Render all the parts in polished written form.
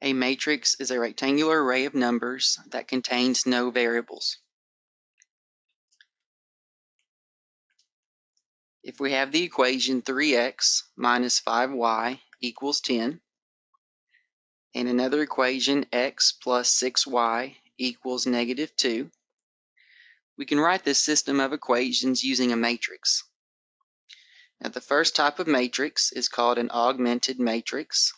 A matrix is a rectangular array of numbers that contains no variables. If we have the equation 3x minus 5y equals 10, and another equation x plus 6y equals negative 2, we can write this system of equations using a matrix. Now, the first type of matrix is called an augmented matrix.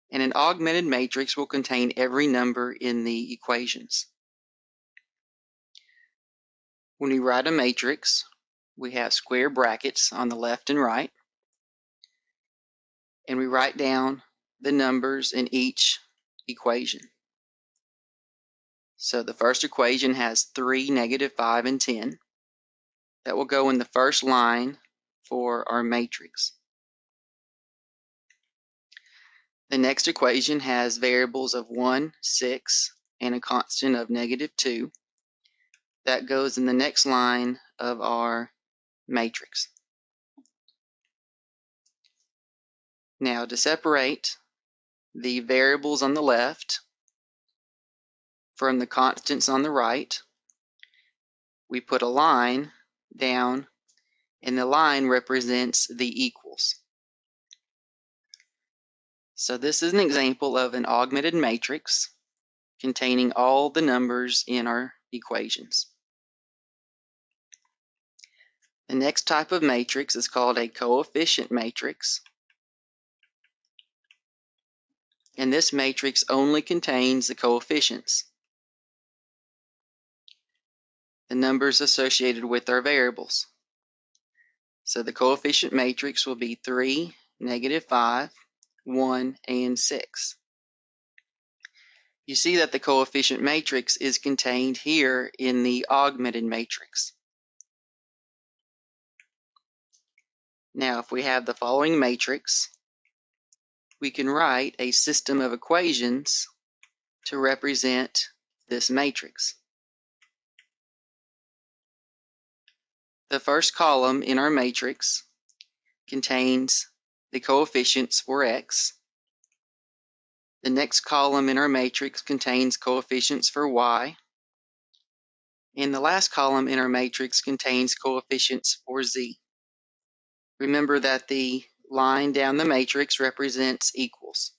And an augmented matrix will contain every number in the equations. When we write a matrix, we have square brackets on the left and right, and we write down the numbers in each equation. So the first equation has 3, negative 5, and 10. That will go in the first line for our matrix. The next equation has variables of 1, 6, and a constant of negative 2. That goes in the next line of our matrix. Now, to separate the variables on the left from the constants on the right, we put a line down, and the line represents the equals. So this is an example of an augmented matrix containing all the numbers in our equations. The next type of matrix is called a coefficient matrix. And this matrix only contains the coefficients, the numbers associated with our variables. So the coefficient matrix will be 3, negative 5, 1, and 6. You see that the coefficient matrix is contained here in the augmented matrix. Now, if we have the following matrix, we can write a system of equations to represent this matrix. The first column in our matrix contains the coefficients for x. The next column in our matrix contains coefficients for y. And the last column in our matrix contains coefficients for z. Remember that the line down the matrix represents equals.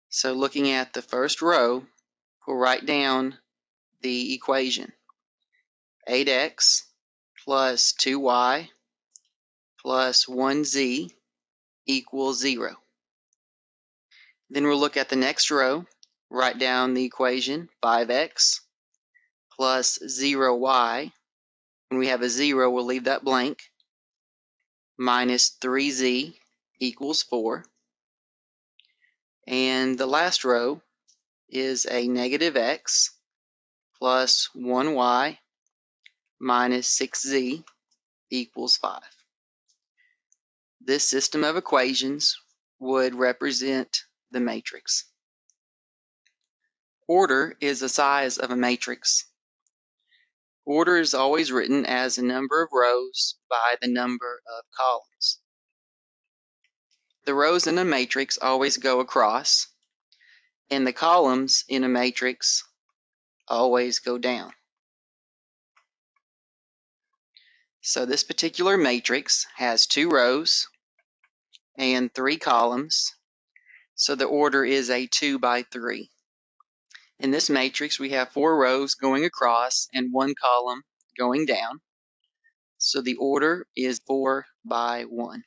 So looking at the first row, we'll write down the equation. 8x plus 2y plus 1z equals 0. Then we'll look at the next row, write down the equation 5x plus 0y. When we have a 0, we'll leave that blank. Minus 3z equals 4. And the last row is a negative x plus 1y minus 6z equals 5. This system of equations would represent the matrix. Order is the size of a matrix. Order is always written as a number of rows by the number of columns. The rows in a matrix always go across, and the columns in a matrix always go down. So this particular matrix has 2 rows and 3 columns, so the order is a 2 by 3. In this matrix, we have 4 rows going across and 1 column going down, so the order is 4 by 1.